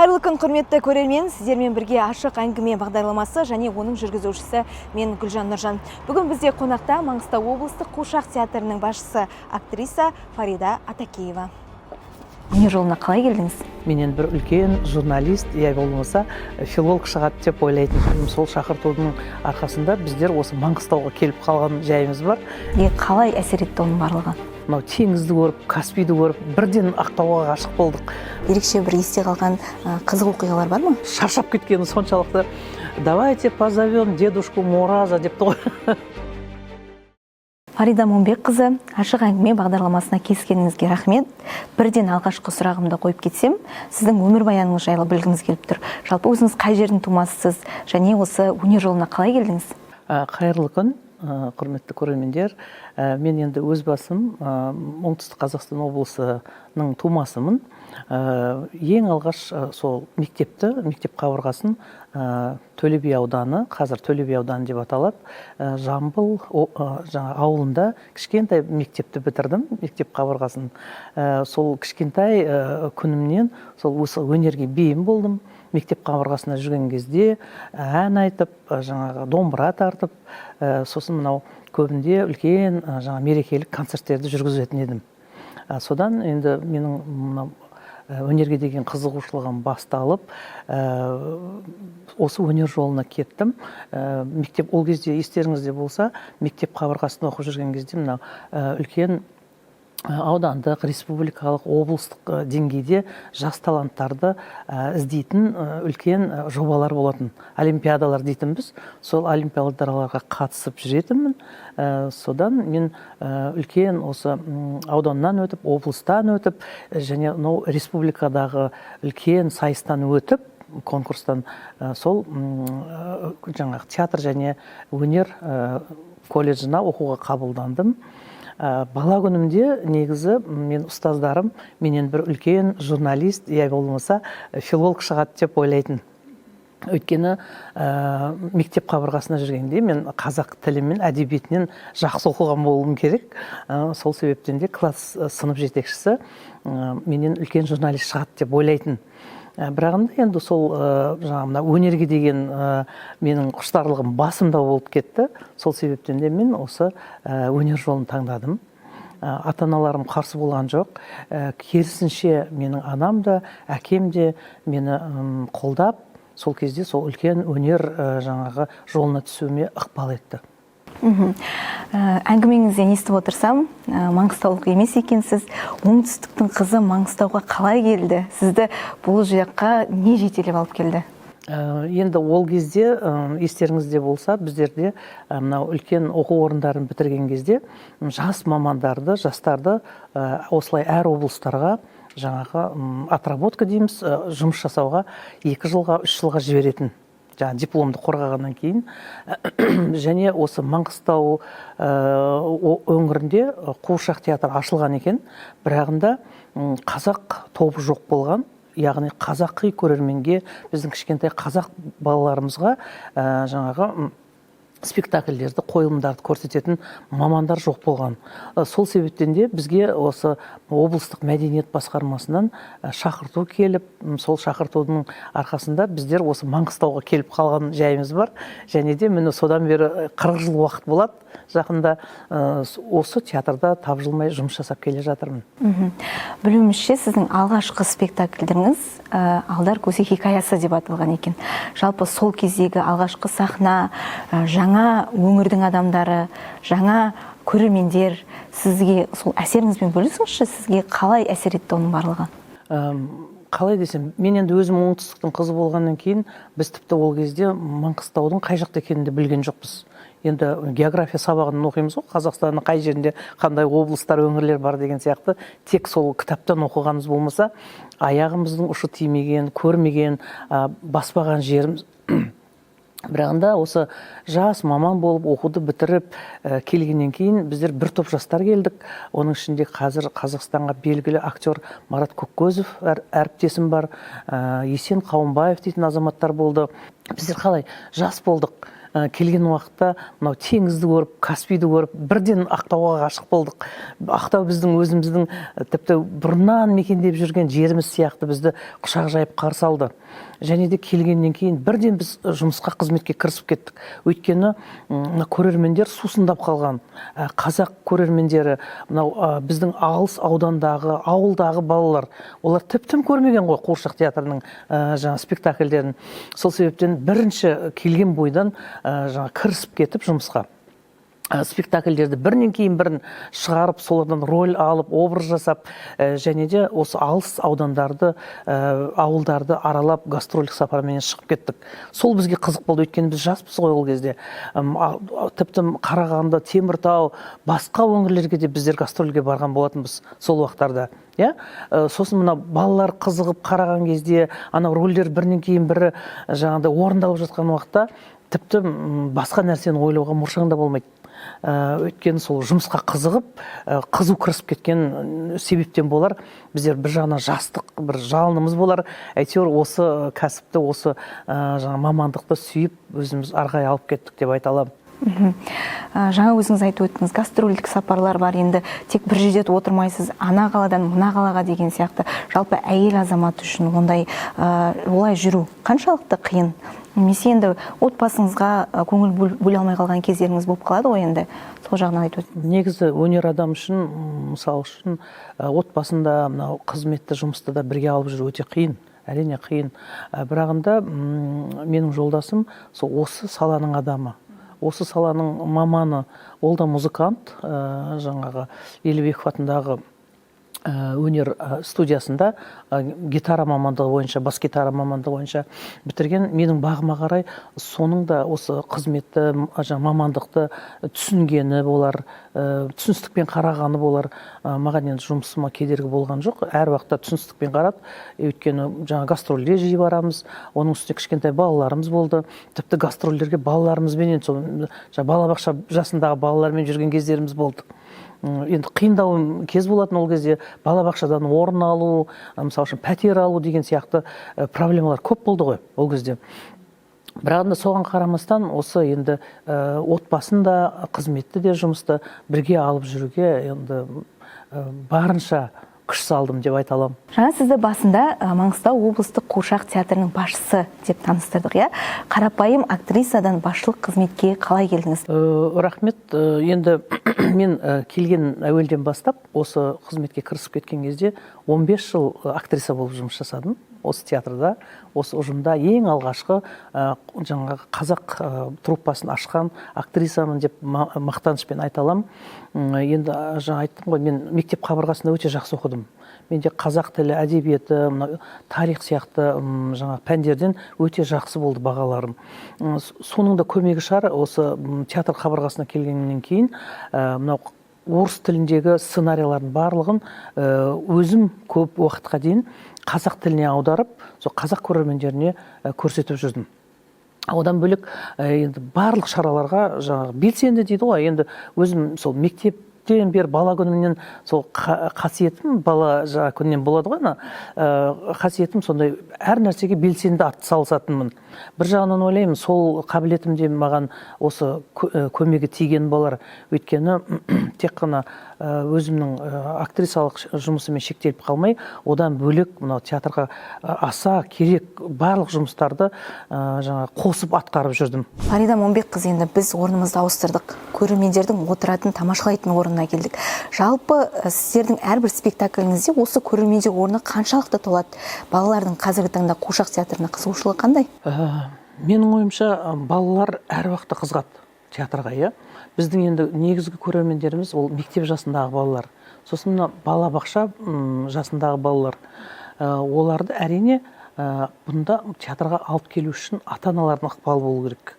Қайырлы күн, құрметті көрермен, сіздермен бірге ашық әңгіме бағдарламасы және оның жүргізушісі мен Гүлжан Нұржан. Бүгін бізде қонақта Маңғыстау облыстық қуыршақ театрының басшысы актриса Фарида Атакеева. Өнер жолына қалай келдіңіз? Менен бір үлкен журналист, я болмаса филолог шығады деп ойлайтын. Сол шақыртудың арқасында біздер осы Маңғыстауға келіп қалған жайымыз бар. Қалай әсер етті оның барлығы? Мынау теңізді көріп, Каспийді көріп, бірден Ақтауға ғашық болдық. Ерекше бір есте қалған қызық оқиғалар бар ма? Шаршап кеткені соншалықты. Давайте позовем дедушку Мураза депті ғой. Фарида Момбекқызы, ашық әңгіме бағдарламасына келіскеніңізге рахмет. Бірден алғашқы сұрағымды қойып кетсем, сіздің өмірбаяныңыз жайлы білгіміз келіп тұр. Жалпы өзіңіз қай жердің тумасысыз және осы өнер жолына қалай келдіңіз? Қайырлы күн, құрметті көрермендер. Мен енді өз басым оңтүстік Қазақстан облысының тумасымын. Ең алғаш сол мектеп қабырғасын Төле би ауданы, қазір Төле би ауданы деп аталады, Жамбыл ауылында кішкентай мектепті бітірдім, мектеп қабырғасын. Сол кішкентай күнімнен сол осы өнерге бейім болдым. Мектеп қабырғасында жүрген кезде ән айтып, домбыра тартып, сосын мынау көбінде үлкен мерекелік концерттерді жүргізетін едім. Содан енді менің өнерге деген қызығушылығым басталып, осы өнер жолына кеттім. Мектеп ол кезде естеріңізде болса, мектеп қабырғасында оқып жүрген кезде мынау үлкен аудандық, республикалық, облыстық деңгейде жас таланттарды іздейтін үлкен жобалар болатын. Олимпиадалар дейтінбіз. Сол олимпиадаларға қатысып жүретінмін. Содан мен үлкен осы ауданнан өтіп, облыстан өтіп, және республикадағы үлкен сайыстан өтіп, конкурстан сол театр және өнер колледжіне оқуға қабылдандым. Бала күнімде негізі мен ұстаздарым менен бір үлкен журналист, я болмаса филолог шығады деп ойлайтын. Өйткені мектеп қабырғасына жүргенде мен қазақ тілі мен әдебиетінен жақсы оқыған болуым керек. Сол себептен де класс сынып жетекшісі менен үлкен журналист шығады деп ойлайтын. Бірағында енді сол өнерге деген менің құштарлығым басымда болып кетті. Сол себептен де мен осы өнер жолын таңдадым. Ата-аналарым қарсы болған жоқ. Керісінше менің анам да, әкем де мені қолдап, сол кезде сол үлкен өнер жолына түсуіме ықпал етті. Әңгімеңізден естіп отырсам, маңғыстаулық емес екенсіз. Оңтүстіктің қызы Маңғыстауға қалай келді? Сізді бұл жаққа не жетелеп алып келді? Енді ол кезде, естеріңізде болса, біздерде үлкен оқу орындарын бітірген кезде жас мамандарды, жастарды осылай әр облыстарға отработка дейміз, жұмыс жасауға 2 жылға, 3 жылға жіберетін. Дипломды қорғағаннан кейін. Және осы Маңғыстау өңірінде қуыршақ театр ашылған екен. Бірағында қазақ тобы жоқ болған. Яғни қазақи көрерменге, біздің кішкентай қазақ балаларымызға спектакльдерді, қойылымдарды көрсететін мамандар жоқ болған. Сол себептен де бізге осы облыстық мәдениет басқармасынан шақырту келіп, сол шақыртудың арқасында біздер осы Маңғыстауға келіп қалған жайымыз бар. Және де мені содан бері 40 жыл уақыт болады. Жақында осы театрда тапжылмай жұмыс жасап келе жатырмын. Білуімізше, сіздің алғашқы спектакльдеріңіз Алдар көсе хикаясы деп аталған екен. Жалпы сол кездегі алғашқы сахна, жаңа өңірдің адамдары, жаңа көрермендер сізге сол әсеріңізбен бөлісіңізші, сізге қалай әсер етті оның барлығы? Қалай десем, мен енді өзім оңтүстіктің қызы болғаннан кейін, біз тіпті ол кезде Маңғыстаудың қай жақта екенін де білген жоқпыз. Енді география сабағын оқимыз ғой, Қазақстанның қай жерінде қандай облыстар, өңірлер бар деген сияқты, тек сол кітаптан оқығанымыз болмаса, аяғымыздың ұшы тимеген, көрмеген, баспаған жеріміз. Бірағында осы жас маман болып оқуды бітіріп келгеннен кейін біздер бір топ жастар келдік. Оның ішінде қазір Қазақстанға белгілі актер Марат Көккөзов әріптесім бар, Есен Қауымбаев дейтін азаматтар болды. Біздер қалай жас болдық. келген уақытта мынау теңізді көріп, Каспийді көріп, бірден Ақтауға ғашық болдық. Ақтау біздің өзіміздің тіпті бұрыннан мекендеп жүрген жеріміз сияқты бізді құшақ жайып қарсы алды. Және де келгеннен кейін бірден біз жұмысқа, қызметке кірісіп кеттік. Өйткені көрермендер сусындап қалған. Қазақ көрермендері, мынау біздің алыс аудандағы, ауылдағы балалар, олар тіптен көрмеген ғой Қуыршақ театрының жаңа спектакльдерін. Сол себептен бірінші келген бойдан жаңа кірісіп кетіп жұмысқа. Спектакльдерді бірінен кейін бірін шығарып, солардан роль алып, образ жасап, және де осы алыс аудандарды, ауылдарды аралап, гастрольдік сапармен шығып кеттік. Сол бізге қызық болды, өйткені біз жаспыз ғой ол кезде. Тіпті Қарағанды, Теміртау, басқа өңірлерге де біздер гастрольге барған болатынбыз сол уақыттарда. Сосын мына балалар қызығып қараған кезде, ана рольдер бірінен кейін бірі жаңағыдай орындалып жатқан уақытта, тіпті басқа нәрсені ойлауға мұршаң да болмайды. Өйткені сол жұмысқа қызығып, қызу кірісіп кеткен себептен болар. Біздер бір жағынан жастық, бір жалынымыз болар. Әйтеуір осы кәсіпті, осы жаңа мамандықты сүйіп, өзіміз арғай алып кеттік деп айта аламын. Жаңа өзіңіз айтып өттіңіз, гастрольдік сапарлар бар, енді тек бір жерде отырмайсыз, ана қаладан мына қалаға деген сияқты. Жалпы әйел азамат үшін олай жүру қаншалықты қиын? Немесе енді отбасыңызға көңіл бөле алмай қалған кездеріңіз болып қалады ғой, енді сол жағынан айтып өттіңіз. Негізі өнер адам үшін, мысалы үшін, отбасында, қызметті, жұмысты да бірге алып жүру өте қиын. Әрине қиын. Бірағында менің жолдасым осы саланың адамы. Осы саланың маманы, ол да музыкант, жаңағы Елебеков атындағы өнер студиясында гитара мамандығы бойынша, бас гитара мамандығы бойынша бітірген. Менің бағыма қарай соның да осы қызметті, мамандықты түсінгені болар, түсіністікпен қарағаны болар. Маған енді жұмысыма кедергі болған жоқ. Әр уақытта түсіністікпен қарады. Өйткені жаңа гастрольге жиі барамыз. Оның үстіне кішкентай балаларымыз болды. Тіпті гастрольдерге балаларымызбен, балабақша жасындағы балалармен жүрген кездеріміз болды. Енді қиындау кез болатын ол кезде, балабақшадан орын алу, мысалы үшін пәтер алу деген сияқты проблемалар көп болды ғой ол кезде. Бірақ соған қарамастан осы енді отбасын да, қызметті де, жұмысты бірге алып жүруге енді барынша күш салдым деп айта аламын. Жаңа сізді басында Маңғыстау облыстық Қуыршақ театрының басшысы деп таныстырдық, Қарапайым актрисадан басшылық қызметке қалай келдіңіз? Рахмет. Енді мен келген әуелден бастап осы қызметке кірісіп кеткен кезде 15 жыл актриса болып жұмыс жасадым. Осы театрда, осы ұжымда ең алғашқы жаңағы қазақ труппасын ашқан актрисамын деп мақтанышпен айта аламын. Енді жаңа айттым ғой, мен мектеп қабырғасында өте жақсы оқыдым. Менде қазақ тілі, әдебиеті, тарих сияқты жаңа пәндерден өте жақсы болды бағаларым. Соның да көмегі шығар, осы театр қабырғасына келгеннен кейін мынау орыс тіліндегі сценариялардың барлығын өзім көп уақытқа дейін қазақ тіліне аударып, сол қазақ көрермендеріне көрсетіп жүрдім. Одан бөлек енді барлық шараларға жаңағы белсенді дейді ғой, енді өзім сол мектептен бері бала күнімнен сол қасиетім, бала күннен болады ғой, қасиетім сондай әр нәрсеге белсенді атсалысатынмын. Бір жағынан ойлаймын, сол қабілетімде маған осы көмегі тиген болар. Өйткені тек қана өзімнің актрисалық жұмысымен шектеліп қалмай, одан бөлек мынау театрға аса керек барлық жұмыстарды жаңа қосып атқарып жүрдім. Фарида Момбекқызы, енді біз орнымызды ауыстырдық. Көрермендердің отыратын, тамашалайтын орнына келдік. Жалпы сіздердің әрбір спектакліңізде осы көрермендер орны қаншалықты толады? Балалардың қазіргі таңда Қуыршақ театрына қызығушылығы қандай? Менің ойымша балалар әр уақытта қызығады театрға, Біздің енді негізгі көрермендеріміз ол мектеп жасындағы балалар. Сосын балабақша жасындағы балалар. Оларды әрине бұнда театрға алып келу үшін ата-аналардың ықпалы болу керек.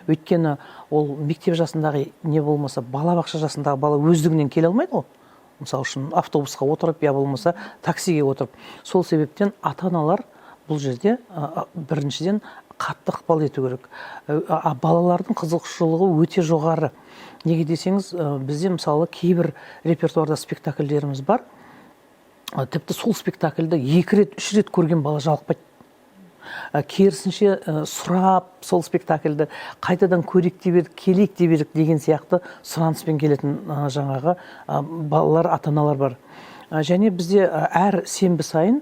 Өйткені ол мектеп жасындағы не болмаса, балабақша жасындағы бала өздігінен келе алмайды ғой. Мысалы үшін автобусқа отырып, я болмаса таксиге отырып. Сол себептен ата-аналар бұл жерде біріншіден қатты ықпал ету керек. Балалардың қызығушылығы өте жоғары. Неге десеңіз, бізде мысалы кейбір репертуарда спектакльдеріміз бар. Тіпті сол спектакльді 2 рет, 3 рет көрген бала жалықпайды. керісінше сұрап сол спектакльді қайтадан көрейік деп едік, келейік деп едік деген сияқты сұраныспен келетін жаңағы балалар, ата-аналар бар. Және бізде әр сенбі сайын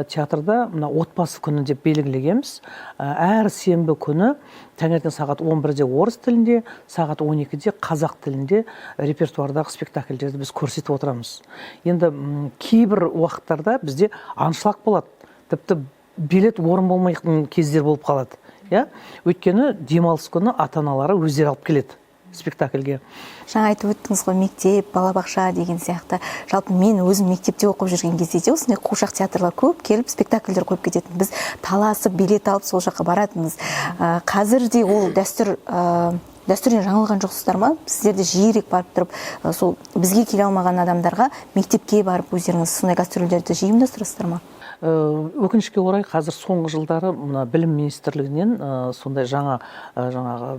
театрда мына отбасы күні деп белгілегенбіз. Әр сенбі күні таңертең сағат 11-де орыс тілінде, сағат 12-де қазақ тілінде репертуардағы спектакльдерді біз көрсетіп отырамыз. Енді кейбір уақыттарда бізде аншлаг болады. Тіпті билет орын болмайтын кездер болып қалады. Өйткені демалыс күні ата-аналары өздері алып келеді спектакльге. Жаңа айтып өттіңіз ғой, мектеп, балабақша деген сияқты. Жалпы мен өзім мектепте оқып жүрген кезде де осындай қуыршақ театрлар көп келіп, спектакльдер қойып кететін. Біз таласып, билет алып сол жаққа баратынбыз. Қазір де ол дәстүрден жаңылған жоқсыздар ма? Сіздер де жиірек барып тұрып, сол бізге келе алмаған адамдарға мектепке барып өздеріңіз сондай гастрольдерді жиі ұйымдастырасыздар ма? Өкінішке орай қазір соңғы жылдары білім министрлігінен сондай жаңағы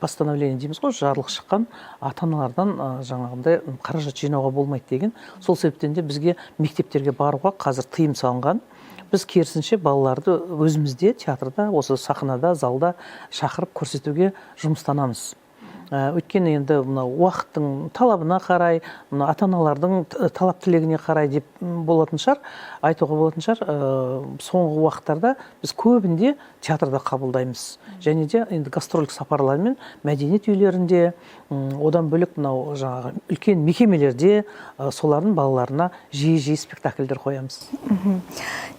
постановление дейміз ғой, жарлық шыққан, ата-аналардан жаңағындай қаражат жинауға болмайды деген. Сол себептен де бізге мектептерге баруға қазір тыйым салынған. Біз керісінше балаларды өзімізде театрда, осы сахнада, залда шақырып көрсетуге жұмыстанамыз. Өйткені енді уақыттың талабына қарай, ата-аналардың талап тілегіне қарай деп болатын шығар, айтуға болатын шығар, соңғы уақыттарда біз көбінде театрда қабылдаймыз. Және де енді гастрольдік сапарлармен мәдениет үйлерінде, одан бөлек жаңағы үлкен мекемелерде солардың балаларына жиі спектакльдер қоямыз.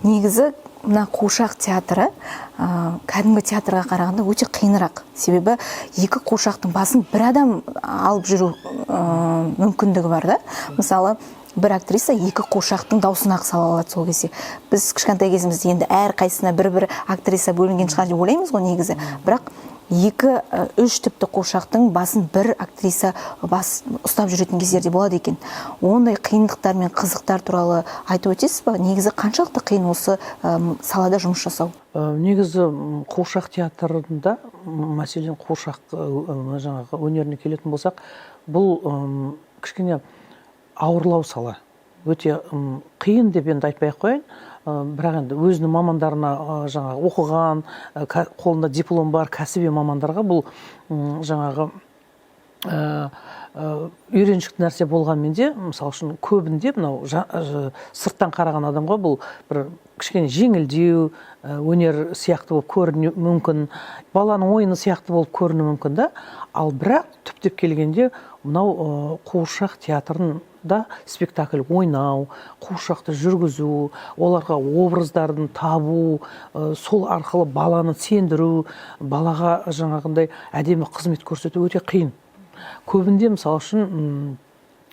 Негізі мына қуыршақ театры кәдімгі театрға қарағанда өте қиынырақ. Себебі екі қуыршақтың басын бір адам алып жүру мүмкіндігі бар да. Мысалы, бір актриса екі қуыршақтың дауысын ақ сала алады сол кезде. Біз кішкентай кезімізде енді әр қайсысына бір актриса бөлінген шығар деп ойлаймыз ғой негізі. Бірақ үш тіпті қуыршақтың басын бір актриса ұстап жүретін кездерде болады екен. Ондай қиындықтар мен қызықтар туралы айтып өтесіз ба? Негізі қаншалықты қиын осы салада жұмыс жасау? Негізі қуыршақ театрында, мәселен қуыршақ жаңағы өнеріне келетін болсақ, бұл кішкене ауырлау сала. Өте қиын деп енді айтпай-ақ қояйын. Бірақ енді өзінің мамандарына жаңағы оқыған, қолында диплом бар кәсіби мамандарға бұл жаңағы үйреншікті нәрсе болғанмен де, мысалы үшін көбінде сырттан қараған адамға бұл бір кішкене жеңілдеу өнер сияқты болып көрінуі мүмкін, баланың ойыны сияқты болып көрінуі мүмкін да. Ал бірақ түптеп келгенде мынау қуыршақ театрында спектакль ойнау, қуыршақты жүргізу, оларға образдарын табу, сол арқылы баланы сендіру, балаға жаңағындай әдемі қызмет көрсету өте қиын. Көбінде мысалы үшін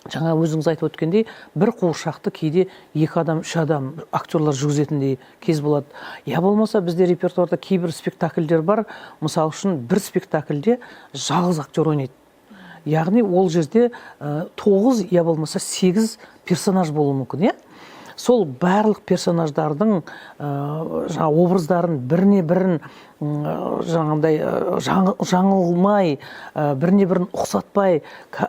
жаңа өзіңіз айтып өткендей, бір қуыршақты кейде 2 адам, 3 адам актерлар жүргізетіндей кез болады. Я болмаса бізде репертуарда кейбір спектакльдер бар, мысалы үшін бір спектакльде жалғыз актер ойнайды. Яғни ол жерде 9, я болмаса 8 персонаж болуы мүмкін, сол барлық персонаждардың образдарын біріне-бірін жаңағындай жаңылмай, біріне-бірін ұқсатпай,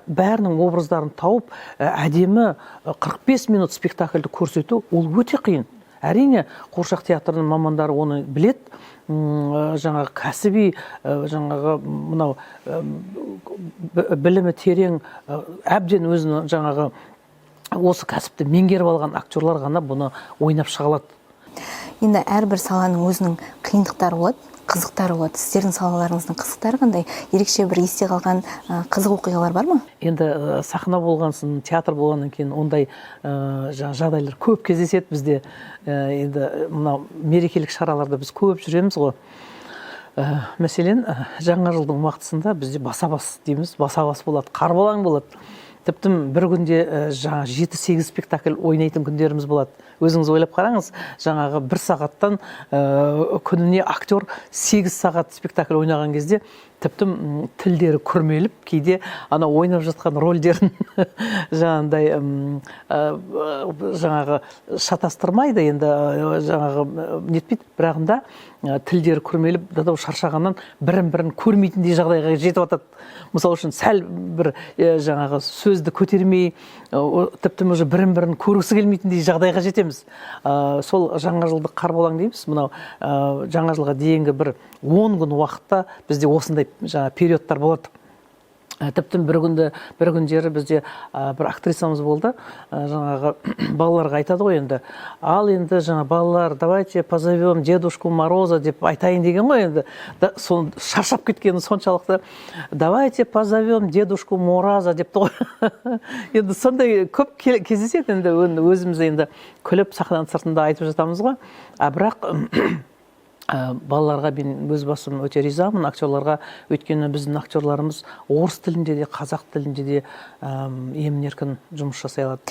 бәрінің образдарын тауып, әдемі 45 минут спектакльді көрсету, ол өте қиын. Әрине, қуыршақ театрының мамандары оны білет, жаңағы кәсіби, жаңағы мынау білімі терең, әбден өзінің жаңағы осы кәсіпті меңгеріп алған актерлар ғана бұны ойнап шыға алады. Енді әрбір саланың өзінің қиындықтары болады, қызықтары болады. Сіздердің салаларыңыздың қызықтары қандай? Ерекше бір есте қалған қызық оқиғалар бар ма? Енді сахна болғансын, театр болғаннан кейін ондай жағдайлар көп кездеседі бізде. Енді мынау мерекелік шараларда біз көп жүреміз ғой. Мәселен, жаңа жылдың уақытысында бізде баса-бас дейміз, баса-бас болады, қарбалаң болады. Тіпті бір күнде 7-8 спектакль ойнайтын күндеріміз болады. Өзіңіз ойлап қараңыз, жаңағы 1 сағаттан күніне актер 8 сағат спектакль ойнаған кезде тіпті тілдері күрмеліп, кейде ана ойнап жатқан рөлдерін жаңағындай жаңағы шатастырмайды, енді жаңағы нетпейді, бірағында тілдері күрмеліп, дадау шаршағаннан бірін көрмейтіндей жағдайға жетіп атады. Мысалы үшін сәл бір жаңағы сөзді көтермей, тіпті уже бірін көргісі келмейтіндей жағдайға жетеміз. Сол жаңа жылдық қарбалаң дейміз, мынау жаңа жылға дейінгі бір 10 күн уақытта бізде осындай жаңа периодтар болады. Тіптен бір күндері бізде бір актрисамыз болды, жаңағы балаларға айтады ғой енді, ал енді жаңа балалар, давайте позовем Дедушку Мороза деп айтайын деген ғой енді, шаршап кеткені соншалықты, давайте позовем Дедушку Мораза деп той. Енді сондай көп кездеседі, енді өзіміз енді күліп сахнаның сыртында айтып жатамыз ғой, бірақ балаларға мен өз басым өте ризамын, актерларға, өйткені біздің актерларымыз орыс тілінде де, қазақ тілінде де емін-еркін жұмыс жасай алады.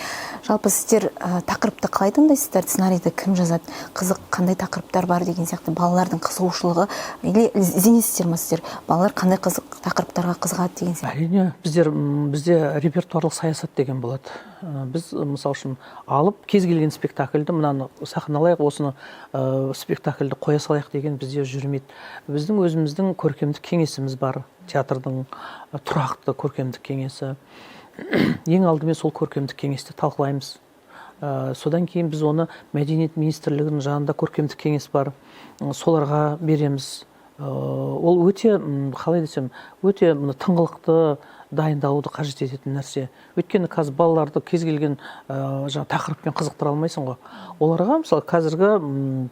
Жалпы сіздер тақырыпты қалай таңдайсыздар? Сценарийді кім жазады? Қызық қандай тақырыптар бар деген сияқты, балалардың қызығушылығы или ізденесіздер ме сіздер? Балалар қандай қызық тақырыптарға қызығады деген сияқты? Әрине, бізде репертуарлық саясат деген болады. Біз мысалы үшін алып кез келген спектакльді, мынаны сахналайық, осыны спектакльді қоя салайық деген бізде жүрмейді. Біздің өзіміздің көркемдік кеңесіміз бар, театрдың тұрақты көркемдік кеңесі. Ең алдымен сол көркемдік кеңесті талқылаймыз. Содан кейін біз оны Мәдениет министрлігінің жанында көркемдік кеңес бар, соларға береміз. Ол өте, қалай десем, өте тыңғылықты дайындалуды қажет ететін нәрсе. Өйткені қазір балаларды кез келген тақырыппен қызықтыра алмайсың ғой. Оларға мысалы қазіргі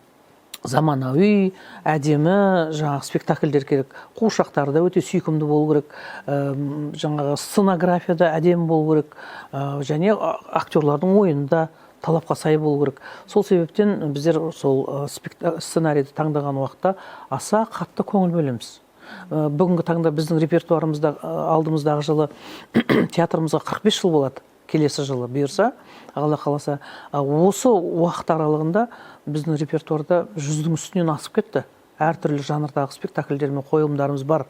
заманауи, әдемі жаңағы спектакльдер керек. Қуыршақтары да өте сүйкімді болу керек. Жаңағы сценография да әдемі болу керек. Және актерлардың ойында талапқа сай болу керек. Сол себептен біздер сол сценарийді таңдаған уақытта аса қатты көңіл бөлеміз. Бүгінгі таңда біздің репертуарымызда алдымыздағы жылы театрымызға 45 жыл болады. Келесі жылы бұйырса, Алла қаласа, осы уақыт аралығында біздің репертуарда 100-дің үстінен асып кетті. Әртүрлі жанрдағы спектакльдер мен қойылымдарымыз бар.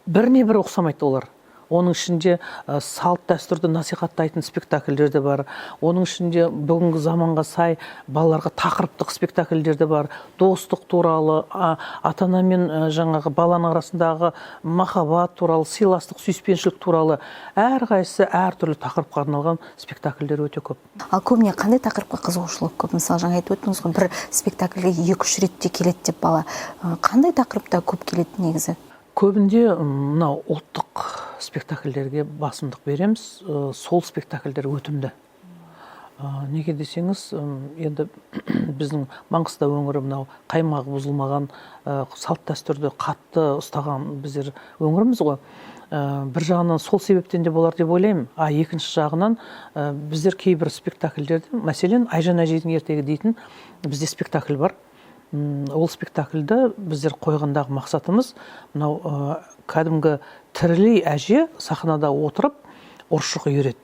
Біріне-бірі ұқсамайды олар. Оның ішінде салт дәстүрді насихаттайтын спектакльдер де бар. Оның ішінде бүгінгі заманға сай балаларға тақырыптық спектакльдер де бар. Достық туралы, ата-ана мен жаңағы баланың арасындағы махаббат туралы, сыйластық, сүйіспеншілік туралы әрқайсысы әртүрлі тақырыпқа арналған спектакльдер өте көп. Ал көбіне қандай тақырыпқа қызығушылық көп? Мысалы, жаңа айтып өттіңіз ғой, бір спектакльге 2-3 ретте келеді деп бала. Қандай тақырыпта көп келеді негізі? Көбінде мынау ұлттық спектакльдерге басымдық береміз. Сол спектакльдер өтімді. Неге десеңіз, енді біздің Маңғыстау өңірі мынау қаймағы бұзылмаған, салт дәстүрді қатты ұстаған біздер өңіріміз ғой. Бір жағынан сол себептен де болар деп ойлаймын. Екінші жағынан біздер кейбір спектакльдерде, мәселен, Айжан әжейдің ертегі дейтін бізде спектакль бар. Ол спектакльді біздер қойғандағы мақсатымыз мынау кәдімгі тірілей әже сахнада отырып ұршық үйіреді.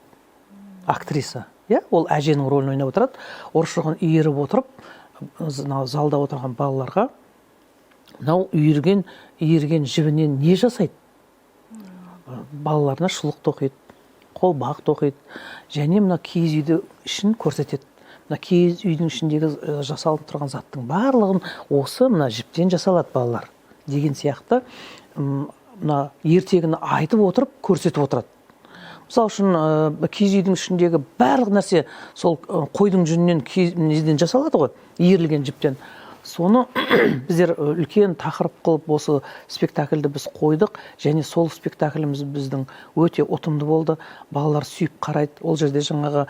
Актриса, ол әженің рөлін ойнап отырады. Ұршығын үйіріп отырып, залда отырған балаларға мынау үйірген жібінен не жасайды? Балаларына шұлық тоқиды, қолбақ тоқиды, және мына киіз үйді ішін көрсетеді. Мына киіз үйдің ішіндегі жасалып тұрған заттың барлығын осы мына жіптен жасалады балалар деген сияқты мына ертегіні айтып отырып көрсетіп отырады. Мысалы үшін киіз үйдің ішіндегі барлық нәрсе сол қойдың жүнінен неден жасалады ғой, иірілген жіптен. Соны біздер үлкен тақырып қылып осы спектакльді біз қойдық, және сол спектакліміз біздің өте ұтымды болды. Балалар сүйіп қарайды. Ол жерде жаңағы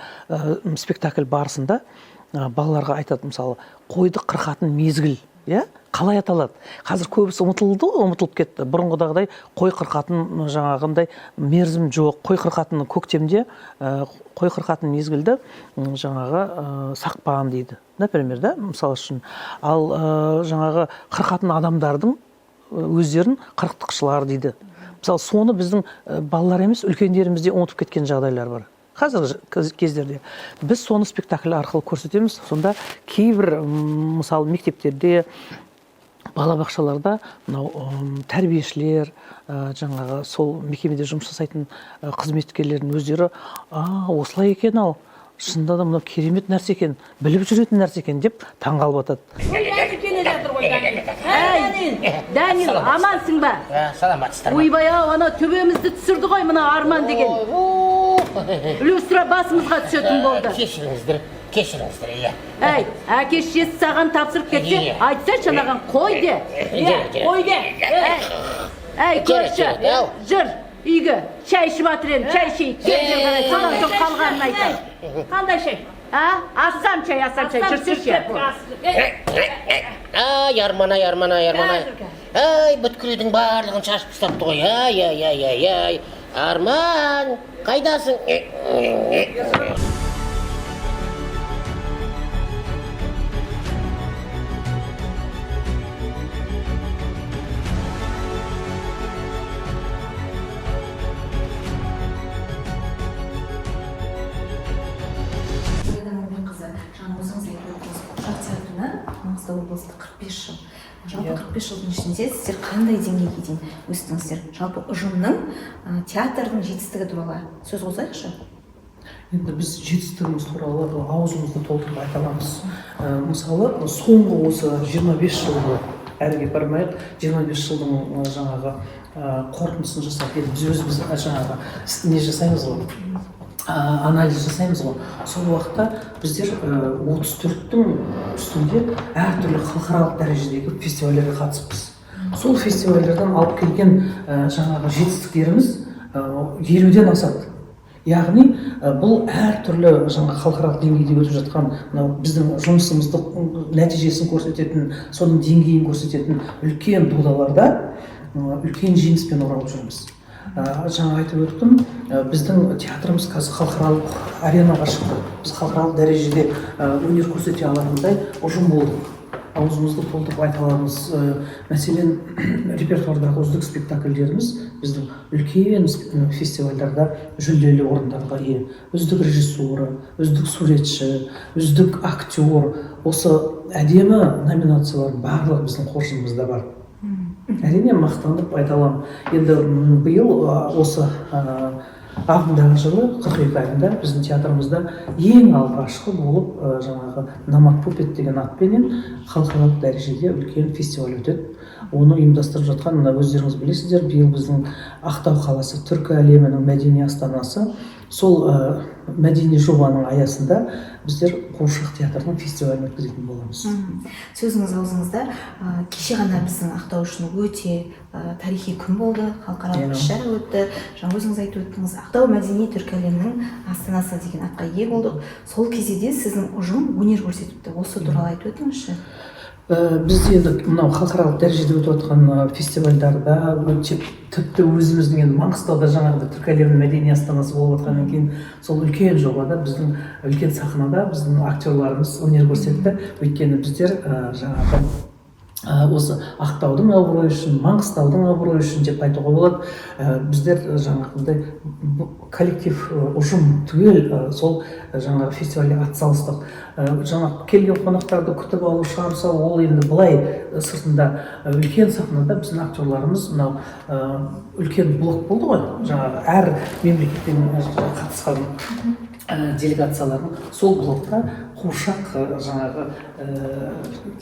спектакль барысында балаларға айтады, мысалы, қойды қырқатын мезгіл, қалай аталады? Қазір көбісі ұмытылып кетті. Бұрынғыдағыдай қой қырқатын жаңағындай мерзім жоқ. Қой қырқатын көктемде, қой қырқатын мезгілді жаңағы сақпан дейді. Например, мысалы үшін. Ал жаңағы қырқатын адамдардың өздерін қырықтықшылар дейді. Мысалы, соны біздің балалар емес, үлкендерімізде ұмытып кеткен жағдайлар бар. Қазір кездерде біз соны спектакль арқылы көрсетеміз. Сонда кейбір мысалы мектептерде балабақшаларда мынау тәрбиешілер, жаңағы сол мекемеде жұмыс жасайтын қызметкерлердің өздері осылай екен ау, шынында да мынау керемет нәрсе екен, біліп жүретін нәрсе екен деп таңғалып жатады. Данил, амансың ба? Саламатсыздар ма? Ойбай-ау, ана төбемізді түсірді ғой мына Арман деген. Люстра басымызға түсетін болды. Кешіріңіздер, иә. Әй, әке-шешесі саған тапсырып кетсе, айтса шанаған қой де. Қой де. Әй, көрші, жүр, үйге, шай ішіп атыр енді, шай ішейік. Қарай, содан соң қалғанын айтайын. Қандай шай? Ассам шай, жүрсінші. Ай, Арман-ай. Ай, бүткілудің барлығын шашып тастапты ғой. Ай. Арман, қайдасың? Маңғыстау облыстық 45 жыл. Жалпы 45 жылдың ішінде сіздер қандай деңгейге дейін өстіңіздер? Жалпы ұжымның театрдың жетістігі туралы сөз қозайықшы. Енді біз жетістігіміз туралы аузымызды толтырып айта аламыз. Мысалы, соңғы осы 25 жылғы, әріге бармайық, 25 жылдың жаңағы қорытындысын жасап, біз өзіміз жаңағы не жасаймыз ғой, анализ жасаймыз ғой. Сол уақытта біздер 34-тің үстінде әртүрлі халықаралық дәрежедегі фестивальдерге қатысыппыз. Сол фестивальдерден алып келген жаңағы жетістіктеріміз 50-ден асады. Яғни бұл әртүрлі жаңа халықаралық деңгейде өтіп жатқан біздің жұмысымызды нәтижесін көрсететін, соның деңгейін көрсететін үлкен додаларда үлкен жеңіспен оралып жүрміз. Жаңа айтып өттім, біздің театрымыз қазір халықаралық аренаға шықты. Біз халықаралық дәрежеде өнер көрсете алатындай ұжым болдық. Аузымызды толтырып айта аламыз. Мәселен, репертуардағы үздік спектакльдеріміз біздің үлкен фестивальдарда жүлделі орындарға ие. Үздік режиссуры, үздік суретші, үздік актер, осы әдемі номинациялар барлығы біздің қоржынымызда бар. Әрине мақтанып айта аламын. Енді биыл осы ағымдағы жылы 42 айында біздің театрымызда ең алғашқы болып жаңағы Намат Пупет деген атпенен халықаралық дәрежеде үлкен фестиваль өтеді. Оны ұйымдастырып жатқан, өздеріңіз білесіздер, биыл біздің Ақтау қаласы түркі әлемінің мәдени астанасы. Сол мәдени жобаның аясында біздер Қуыршақ театрының фестивалін өткізетін боламыз. Сөзіңіз аузыңызда, кеше ғана біздің Ақтау үшін өте тарихи күн болды, халықаралық іс-шара өтті. Жаңа өзіңіз айтып өттіңіз, Ақтау мәдени түркі әлемінің астанасы деген атқа ие болдық. Сол кезде де сіздің ұжым өнер көрсетіпті. Осы туралы айтып өтіңізші. Біз енді мынау халықаралық дәрежеде өтіп жатқан фестивальдарда, тіпті өзіміздің енді Маңғыстауда жаңағыдай түркі әлемінің мәдени астанасы болып жатқаннан кейін сол үлкен жобада біздің үлкен сахнада біздің актерларымыз өнер көрсетті. Өйткені біздер жаңағы осы Ақтаудың абыройы үшін, Маңғыстаудың абыройы үшін деп айтуға болады. Біздер жаңағыдай коллектив ұжым түгел сол жаңағы фестивальге атсалыстық. Жаңа келген қонақтарды күтіп алу шығарса, ол енді былай сыртында үлкен сахнада біздің актерларымыз мынау үлкен блок болды ғой. Жаңағы әр мемлекеттен қатысқан делегациялардың сол блокта Қуыршақ жаңағы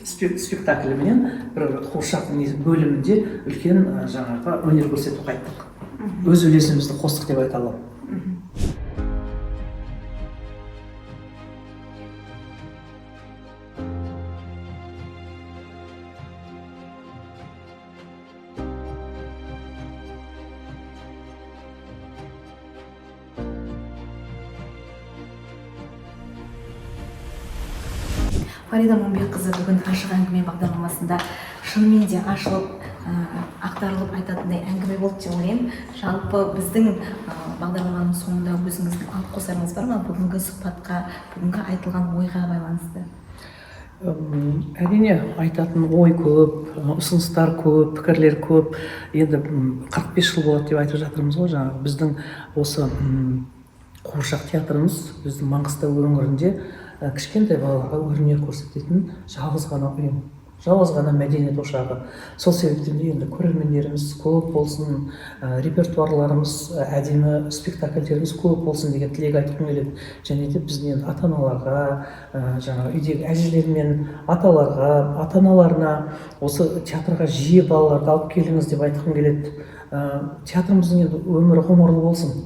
спектакліменен бір Қуыршақ бөлімінде үлкен жаңағы өнер көрсетіп қайттық. Өз үлесімізді қостық деп айта аламын. Фарида Момбекқызы бүгін ашық әңгіме бағдарламасында шынымен де ашылып, ақтарылып айтатындай әңгіме болды деп ойлаймын. Жалпы біздің бағдарламаның соңында өзіңіздің алып қосарыңыз бар ма бүгінгі сұхбатқа, бүгінгі айтылған ойға байланысты? Әрине айтатын ой көп, ұсыныстар көп, пікірлер көп. Енді 45 жыл болады деп айтып жатырмыз ғой. Жаңағы біздің осы Қуыршақ театрымыз біздің Маңғыстау өңірінде кішкентай балаларға өнер көрсететін жалғыз ғана ұйым. жалғыз ғана мәдениет ошағы. Сол себептен де енді көрермендеріміз көп болсын, репертуарларымыз, әдемі спектакльдеріміз көп болсын деген тілек айтқым келеді. Және де біздің енді ата-аналарға, жаңағы үйдегі әжелер мен аталарға, ата-аналарына осы театрға жиі балаларды алып келіңіз деп айтқым келеді. Театрымыздың енді өмірі ғұмырлы болсын.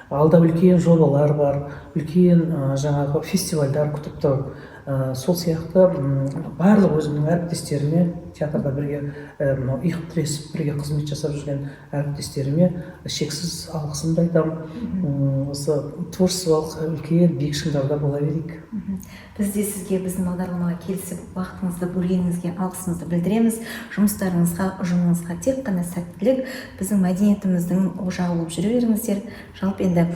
Алда үлкен жобалар бар, үлкен жаңағы фестивальдар күтіп тұр. Сол сияқты барлық өзімнің әріптестеріме, театрда бірге иық тіресіп бірге қызмет жасап жүрген әріптестеріме шексіз алғысымды айтамын. Осы творчестволық үлкен биік шыңдарда бола берейік. Біз де сізге біздің бағдарламаға келісіп уақытыңызды бөлгеніңізге алғысымызды білдіреміз. Жұмыстарыңызға, ұжымыңызға тек қана сәттілік, біздің мәдениетіміздің ошағы болып жүре беріңіздер. Жалпы енді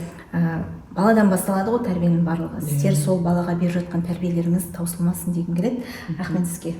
баладан басталады ғой тәрбиенің барлығы. Сіздер сол балаға беріп жатқан тәрбиелеріңіз таусылмасын дегім келеді. Рахмет сізге.